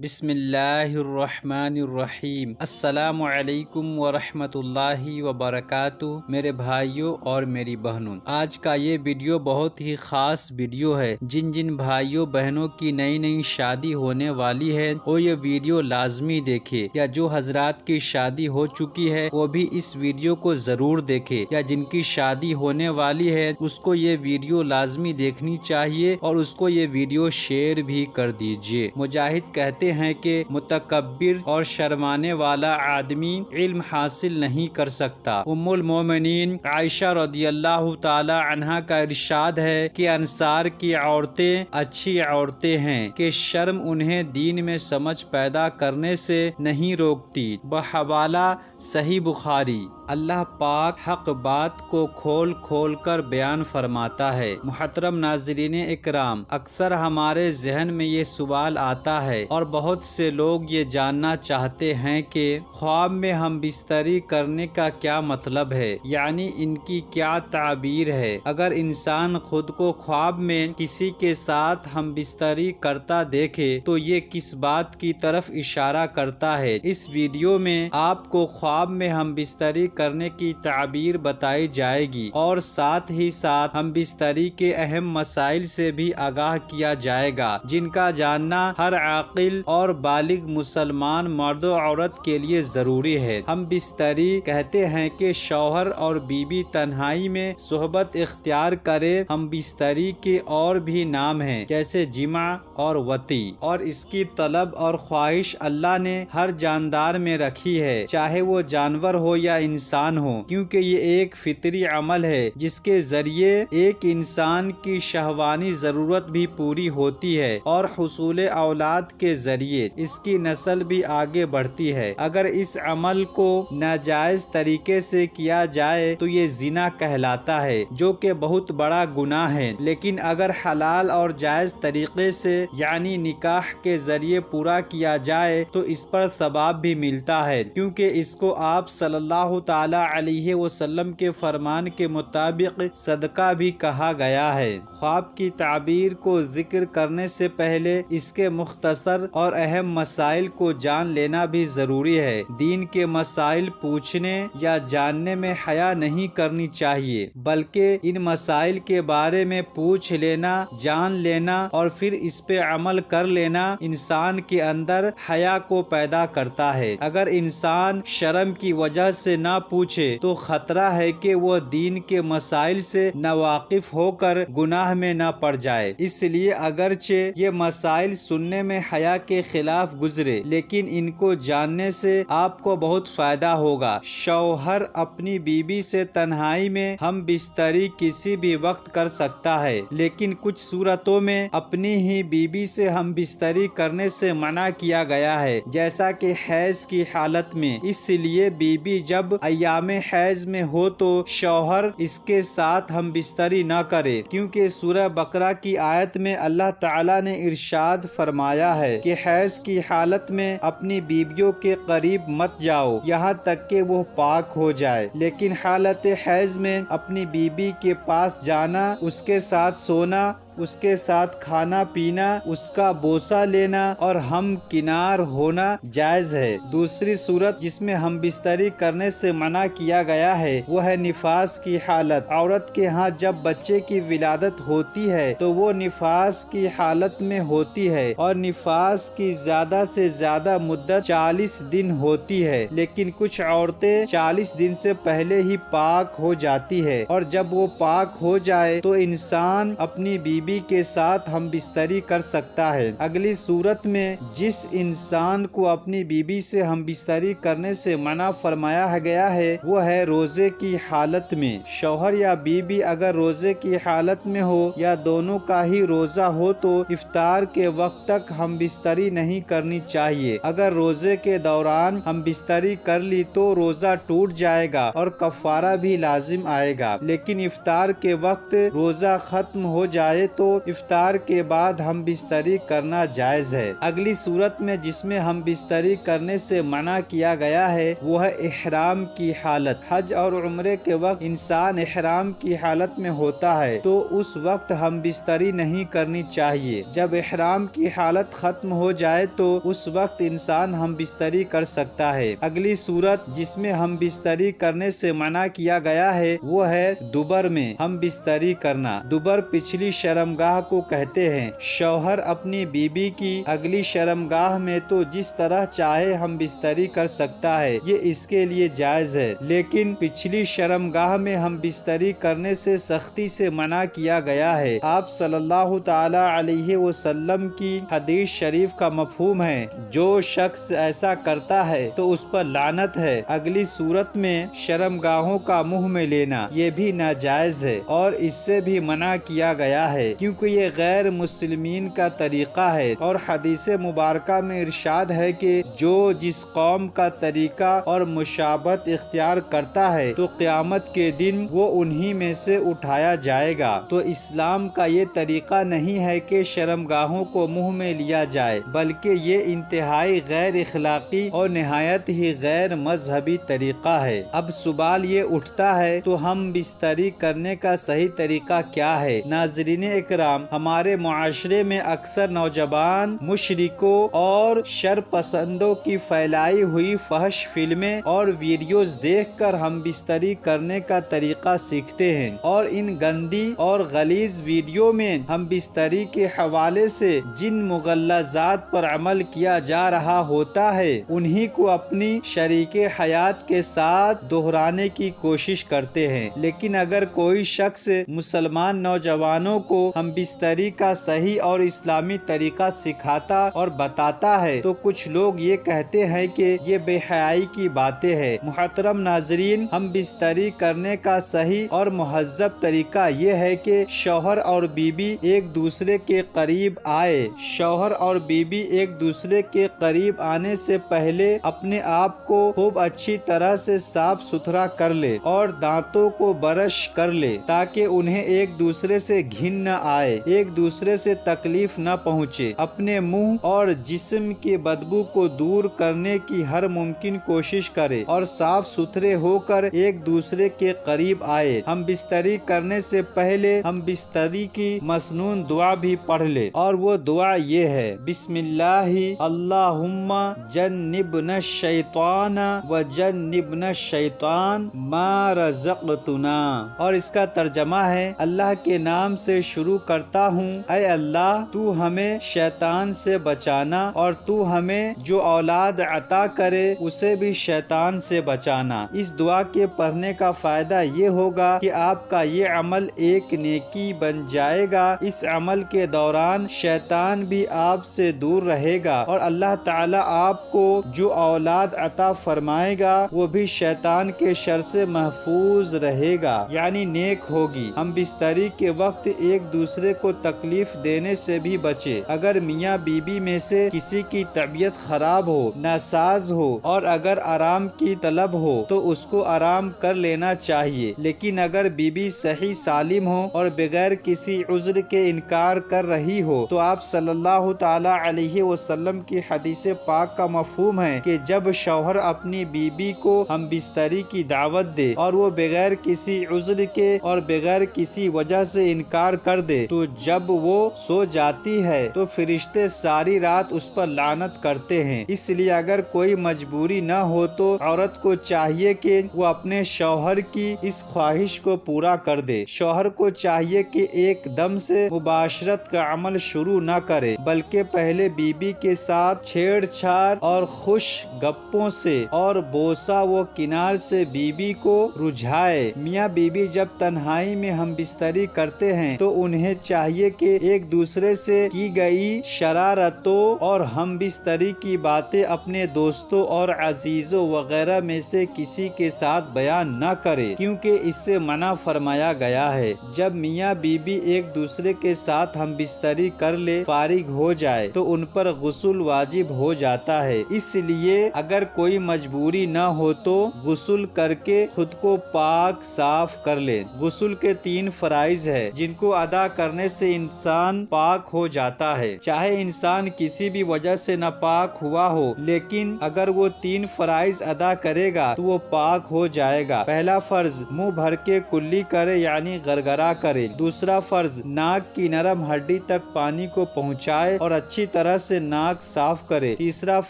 بسم اللہ الرحمن الرحیم۔ السلام علیکم ورحمۃ اللہ وبرکاتہ۔ میرے بھائیوں اور میری بہنوں، آج کا یہ ویڈیو بہت ہی خاص ویڈیو ہے۔ جن بھائیوں بہنوں کی نئی شادی ہونے والی ہے وہ یہ ویڈیو لازمی دیکھے، یا جو حضرات کی شادی ہو چکی ہے وہ بھی اس ویڈیو کو ضرور دیکھے، یا جن کی شادی ہونے والی ہے اس کو یہ ویڈیو لازمی دیکھنی چاہیے اور اس کو یہ ویڈیو شیئر بھی کر دیجیے۔ مجاہد کہتے ہیں کہ متکبر اور شرمانے والا آدمی علم حاصل نہیں کر سکتا۔ ام المومنین عائشہ رضی اللہ تعالی عنہا کا ارشاد ہے کہ انصار کی عورتیں اچھی عورتیں ہیں کہ شرم انہیں دین میں سمجھ پیدا کرنے سے نہیں روکتی۔ بحوالہ صحیح بخاری۔ اللہ پاک حق بات کو کھول کر بیان فرماتا ہے۔ محترم ناظرین اکرام، اکثر ہمارے ذہن میں یہ سوال آتا ہے اور بہت سے لوگ یہ جاننا چاہتے ہیں کہ خواب میں ہم بستری کرنے کا کیا مطلب ہے، یعنی ان کی کیا تعبیر ہے۔ اگر انسان خود کو خواب میں کسی کے ساتھ ہم بستری کرتا دیکھے تو یہ کس بات کی طرف اشارہ کرتا ہے؟ اس ویڈیو میں آپ کو خواب میں ہم بستری کرنے کی تعبیر بتائی جائے گی اور ساتھ ہی ساتھ ہم بستری کے اہم مسائل سے بھی آگاہ کیا جائے گا جن کا جاننا ہر عاقل اور بالغ مسلمان مرد و عورت کے لیے ضروری ہے۔ ہم بستری کہتے ہیں کہ شوہر اور بیوی تنہائی میں صحبت اختیار کرے۔ ہم بستری کے اور بھی نام ہیں جیسے جمع اور وطی، اور اس کی طلب اور خواہش اللہ نے ہر جاندار میں رکھی ہے، چاہے وہ جانور ہو یا انسان ہو، کیونکہ یہ ایک فطری عمل ہے جس کے ذریعے ایک انسان کی شہوانی ضرورت بھی پوری ہوتی ہے اور حصول اولاد کے ذریعے اس کی نسل بھی آگے بڑھتی ہے۔ اگر اس عمل کو ناجائز طریقے سے کیا جائے تو یہ زنا کہلاتا ہے، جو کہ بہت بڑا گناہ ہے، لیکن اگر حلال اور جائز طریقے سے یعنی نکاح کے ذریعے پورا کیا جائے تو اس پر ثواب بھی ملتا ہے، کیونکہ اس کو آپ صلی اللہ تعالی علیہ وسلم کے فرمان کے مطابق صدقہ بھی کہا گیا ہے۔ خواب کی تعبیر کو ذکر کرنے سے پہلے اس کے مختصر اور اہم مسائل کو جان لینا بھی ضروری ہے۔ دین کے مسائل پوچھنے یا جاننے میں حیا نہیں کرنی چاہیے، بلکہ ان مسائل کے بارے میں پوچھ لینا، جان لینا اور پھر اس پہ عمل کر لینا انسان کے اندر حیا کو پیدا کرتا ہے۔ اگر انسان شرم کی وجہ سے نہ پوچھے تو خطرہ ہے کہ وہ دین کے مسائل سے ناواقف ہو کر گناہ میں نہ پڑ جائے۔ اس لیے اگرچہ یہ مسائل سننے میں حیا کے خلاف گزرے، لیکن ان کو جاننے سے آپ کو بہت فائدہ ہوگا۔ شوہر اپنی بیوی سے تنہائی میں ہم بستری کسی بھی وقت کر سکتا ہے، لیکن کچھ صورتوں میں اپنی ہی بیوی سے ہم بستری کرنے سے منع کیا گیا ہے، جیسا کہ حیض کی حالت میں۔ اس لیے بیوی جب ایام حیض میں ہو تو شوہر اس کے ساتھ ہم بستری نہ کرے، کیونکہ سورہ بقرہ کی آیت میں اللہ تعالیٰ نے ارشاد فرمایا ہے کہ حیض کی حالت میں اپنی بیویوں کے قریب مت جاؤ یہاں تک کہ وہ پاک ہو جائے، لیکن حالت حیض میں اپنی بیوی کے پاس جانا، اس کے ساتھ سونا، اس کے ساتھ کھانا پینا، اس کا بوسہ لینا اور ہم کنار ہونا جائز ہے۔ دوسری صورت جس میں ہم بستری کرنے سے منع کیا گیا ہے وہ ہے نفاس کی حالت۔ عورت کے ہاں جب بچے کی ولادت ہوتی ہے تو وہ نفاس کی حالت میں ہوتی ہے اور نفاس کی زیادہ سے زیادہ مدت 40 دن ہوتی ہے، لیکن کچھ عورتیں 40 دن سے پہلے ہی پاک ہو جاتی ہے، اور جب وہ پاک ہو جائے تو انسان اپنی بیوی کے ساتھ ہم بستری کر سکتا ہے۔ اگلی صورت میں جس انسان کو اپنی بیوی سے ہم بستری کرنے سے منع فرمایا گیا ہے وہ ہے روزے کی حالت میں۔ شوہر یا بیوی اگر روزے کی حالت میں ہو یا دونوں کا ہی روزہ ہو تو افطار کے وقت تک ہم بستری نہیں کرنی چاہیے۔ اگر روزے کے دوران ہم بستری کر لی تو روزہ ٹوٹ جائے گا اور کفارہ بھی لازم آئے گا، لیکن افطار کے وقت روزہ ختم ہو جائے تو افطار کے بعد ہم بستری کرنا جائز ہے۔ اگلی صورت میں جس میں ہم بستری کرنے سے منع کیا گیا ہے وہ ہے احرام کی حالت۔ حج اور عمرے کے وقت انسان احرام کی حالت میں ہوتا ہے تو اس وقت ہم بستری نہیں کرنی چاہیے۔ جب احرام کی حالت ختم ہو جائے تو اس وقت انسان ہم بستری کر سکتا ہے۔ اگلی صورت جس میں ہم بستری کرنے سے منع کیا گیا ہے وہ ہے دوبر میں ہم بستری کرنا۔ دوبر پچھلی شرمگاہ کو کہتے ہیں۔ شوہر اپنی بیوی کی اگلی شرمگاہ میں تو جس طرح چاہے ہم بستری کر سکتا ہے، یہ اس کے لیے جائز ہے، لیکن پچھلی شرمگاہ میں ہم بستری کرنے سے سختی سے منع کیا گیا ہے۔ آپ صلی اللہ تعالی علیہ وسلم کی حدیث شریف کا مفہوم ہے، جو شخص ایسا کرتا ہے تو اس پر لعنت ہے۔ اگلی صورت میں شرمگاہوں کا منہ میں لینا یہ بھی ناجائز ہے اور اس سے بھی منع کیا گیا ہے، کیونکہ یہ غیر مسلمین کا طریقہ ہے، اور حدیث مبارکہ میں ارشاد ہے کہ جو جس قوم کا طریقہ اور مشابہت اختیار کرتا ہے تو قیامت کے دن وہ انہی میں سے اٹھایا جائے گا۔ تو اسلام کا یہ طریقہ نہیں ہے کہ شرمگاہوں کو منہ میں لیا جائے، بلکہ یہ انتہائی غیر اخلاقی اور نہایت ہی غیر مذہبی طریقہ ہے۔ اب سوال یہ اٹھتا ہے تو ہم بستری کرنے کا صحیح طریقہ کیا ہے؟ ناظرین اکرام، ہمارے معاشرے میں اکثر نوجوان مشرکوں اور شر پسندوں کی پھیلائی ہوئی فحش فلمیں اور ویڈیوز دیکھ کر ہم بستری کرنے کا طریقہ سیکھتے ہیں، اور ان گندی اور غلیظ ویڈیو میں ہم بستری کے حوالے سے جن مغلظات پر عمل کیا جا رہا ہوتا ہے انہی کو اپنی شریک حیات کے ساتھ دہرانے کی کوشش کرتے ہیں۔ لیکن اگر کوئی شخص مسلمان نوجوانوں کو ہم بستری کا صحیح اور اسلامی طریقہ سکھاتا اور بتاتا ہے تو کچھ لوگ یہ کہتے ہیں کہ یہ بے حیائی کی باتیں ہیں۔ محترم ناظرین، ہم بستری کرنے کا صحیح اور مہذب طریقہ یہ ہے کہ شوہر اور بیوی ایک دوسرے کے قریب آئے۔ شوہر اور بیوی ایک دوسرے کے قریب آنے سے پہلے اپنے آپ کو خوب اچھی طرح سے صاف ستھرا کر لے اور دانتوں کو برش کر لے تاکہ انہیں ایک دوسرے سے گھن نہ آئے، ایک دوسرے سے تکلیف نہ پہنچے۔ اپنے منہ اور جسم کی بدبو کو دور کرنے کی ہر ممکن کوشش کرے اور صاف ستھرے ہو کر ایک دوسرے کے قریب آئے۔ ہم بستری کرنے سے پہلے ہم بستری کی مسنون دعا بھی پڑھ لے، اور وہ دعا یہ ہے: بسم اللہ اللہم جنبنا الشیطان وجنبنا الشیطان ما رزقتنا۔ اور اس کا ترجمہ ہے: اللہ کے نام سے شروع کرتا ہوں، اے اللہ تو ہمیں شیطان سے بچانا، اور تو ہمیں جو اولاد عطا کرے اسے بھی شیطان سے بچانا۔ اس دعا کے پڑھنے کا فائدہ یہ ہوگا کہ آپ کا یہ عمل ایک نیکی بن جائے گا۔ اس عمل کے دوران شیطان بھی آپ سے دور رہے گا، اور اللہ تعالی آپ کو جو اولاد عطا فرمائے گا وہ بھی شیطان کے شر سے محفوظ رہے گا، یعنی نیک ہوگی۔ ہم بستری کے وقت ایک دوسرے کو تکلیف دینے سے بھی بچے۔ اگر میاں بیوی میں سے کسی کی طبیعت خراب ہو، ناساز ہو اور اگر آرام کی طلب ہو تو اس کو آرام کر لینا چاہیے، لیکن اگر بیوی صحیح سالم ہو اور بغیر کسی عذر کے انکار کر رہی ہو تو آپ صلی اللہ تعالی علیہ وسلم کی حدیث پاک کا مفہوم ہے کہ جب شوہر اپنی بیوی کو ہم بستری کی دعوت دے اور وہ بغیر کسی عذر کے اور بغیر کسی وجہ سے انکار کر دے تو جب وہ سو جاتی ہے تو فرشتے ساری رات اس پر لعنت کرتے ہیں۔ اس لیے اگر کوئی مجبوری نہ ہو تو عورت کو چاہیے کہ وہ اپنے شوہر کی اس خواہش کو پورا کر دے۔ شوہر کو چاہیے کہ ایک دم سے مباشرت کا عمل شروع نہ کرے، بلکہ پہلے بیوی کے ساتھ چھیڑ چھاڑ اور خوش گپوں سے اور بوسہ و کنار سے بیوی کو رجھائے۔ میاں بیوی جب تنہائی میں ہم بستری کرتے ہیں تو انہیں چاہیے کہ ایک دوسرے سے کی گئی شرارتوں اور ہم بستری کی باتیں اپنے دوستوں اور عزیزوں وغیرہ میں سے کسی کے ساتھ بیان نہ کرے، کیونکہ اس سے منع فرمایا گیا ہے۔ جب میاں بیوی ایک دوسرے کے ساتھ ہم بستری کر لے فارغ ہو جائے تو ان پر غسل واجب ہو جاتا ہے۔ اس لیے اگر کوئی مجبوری نہ ہو تو غسل کر کے خود کو پاک صاف کر لے۔ غسل کے 3 فرائض ہے جن کو ادا ادا کرنے سے انسان پاک ہو جاتا ہے۔ چاہے انسان کسی بھی وجہ سے ناپاک ہوا ہو، لیکن اگر وہ 3 فرائض ادا کرے گا تو وہ پاک ہو جائے گا۔ پہلا فرض منہ بھر کے کلی کرے یعنی گرگرا کرے۔ دوسرا فرض ناک کی نرم ہڈی تک پانی کو پہنچائے اور اچھی طرح سے ناک صاف کرے۔ تیسرا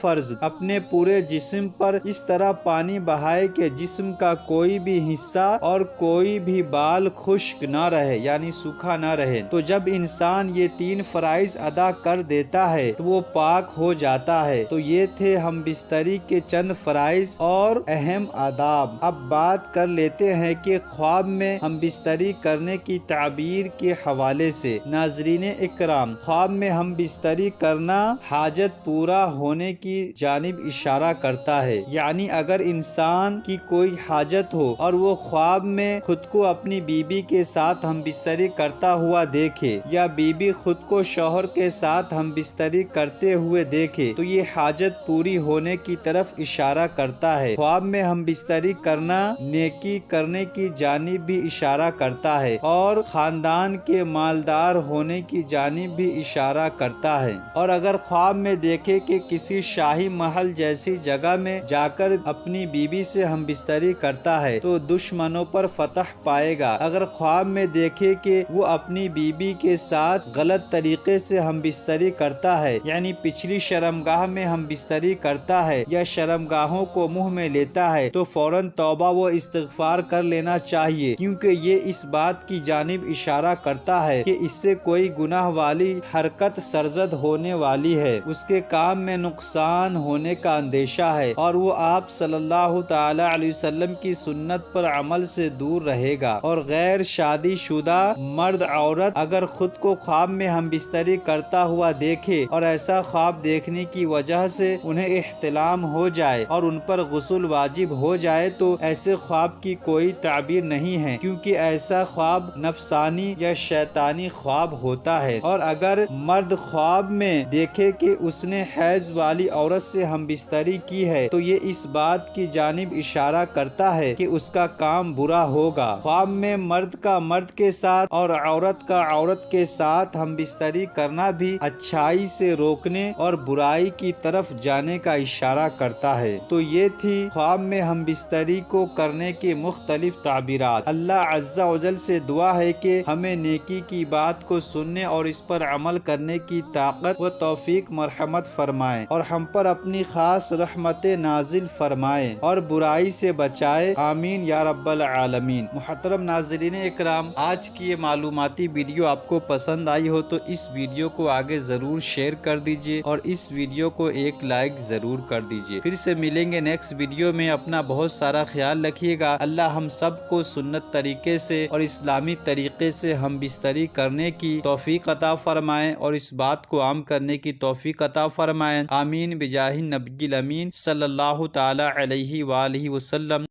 فرض اپنے پورے جسم پر اس طرح پانی بہائے کہ جسم کا کوئی بھی حصہ اور کوئی بھی بال خشک نہ رہے یعنی سوکھا نہ رہے۔ تو جب انسان یہ 3 فرائض ادا کر دیتا ہے تو وہ پاک ہو جاتا ہے۔ تو یہ تھے ہم بستری کے چند فرائض اور اہم آداب۔ اب بات کر لیتے ہیں کہ خواب میں ہم بستری کرنے کی تعبیر کے حوالے سے۔ ناظرین اکرام، خواب میں ہم بستری کرنا حاجت پورا ہونے کی جانب اشارہ کرتا ہے، یعنی اگر انسان کی کوئی حاجت ہو اور وہ خواب میں خود کو اپنی بیوی کے ساتھ ہم بستری کرتا ہوا دیکھے یا بیوی خود کو شوہر کے ساتھ ہم بستری کرتے ہوئے دیکھے تو یہ حاجت پوری ہونے کی طرف اشارہ کرتا ہے۔ خواب میں ہم بستری کرنا نیکی کرنے کی جانب بھی اشارہ کرتا ہے اور خاندان کے مالدار ہونے کی جانب بھی اشارہ کرتا ہے۔ اور اگر خواب میں دیکھے کہ کسی شاہی محل جیسی جگہ میں جا کر اپنی بیوی سے ہم بستری کرتا ہے تو دشمنوں پر فتح پائے گا۔ اگر خواب میں دیکھے کہ وہ اپنی بیوی کے ساتھ غلط طریقے سے ہم بستری کرتا ہے یعنی پچھلی شرمگاہ میں ہم بستری کرتا ہے یا شرمگاہوں کو منہ میں لیتا ہے تو فوراً توبہ و استغفار کر لینا چاہیے، کیونکہ یہ اس بات کی جانب اشارہ کرتا ہے کہ اس سے کوئی گناہ والی حرکت سرزد ہونے والی ہے، اس کے کام میں نقصان ہونے کا اندیشہ ہے اور وہ آپ صلی اللہ تعالی علیہ وسلم کی سنت پر عمل سے دور رہے گا۔ اور غیر شادی شدہ مرد عورت اگر خود کو خواب میں ہم بستری کرتا ہوا دیکھے اور ایسا خواب دیکھنے کی وجہ سے انہیں احتلام ہو جائے اور ان پر غسل واجب ہو جائے تو ایسے خواب کی کوئی تعبیر نہیں ہے، کیونکہ ایسا خواب نفسانی یا شیطانی خواب ہوتا ہے۔ اور اگر مرد خواب میں دیکھے کہ اس نے حیض والی عورت سے ہم بستری کی ہے تو یہ اس بات کی جانب اشارہ کرتا ہے کہ اس کا کام برا ہوگا۔ خواب میں مرد کا مرد کے ساتھ اور عورت کا عورت کے ساتھ ہم بستری کرنا بھی اچھائی سے روکنے اور برائی کی طرف جانے کا اشارہ کرتا ہے۔ تو یہ تھی خواب میں ہم بستری کو کرنے کی مختلف تعبیرات۔ اللہ عز و جل سے دعا ہے کہ ہمیں نیکی کی بات کو سننے اور اس پر عمل کرنے کی طاقت و توفیق مرحمت فرمائے اور ہم پر اپنی خاص رحمت نازل فرمائے اور برائی سے بچائے، آمین یا رب العالمین۔ محترم ناظرین اکرام، آج کی یہ معلوماتی ویڈیو آپ کو پسند آئی ہو تو اس ویڈیو کو آگے ضرور شیئر کر دیجئے اور اس ویڈیو کو ایک لائک ضرور کر دیجئے۔ پھر سے ملیں گے نیکسٹ ویڈیو میں، اپنا بہت سارا خیال رکھیے گا۔ اللہ ہم سب کو سنت طریقے سے اور اسلامی طریقے سے ہم بستری کرنے کی توفیق عطا فرمائے اور اس بات کو عام کرنے کی توفیق عطا فرمائے، آمین بجاہ النبی الامین صلی اللہ تعالی علیہ وآلہ وسلم۔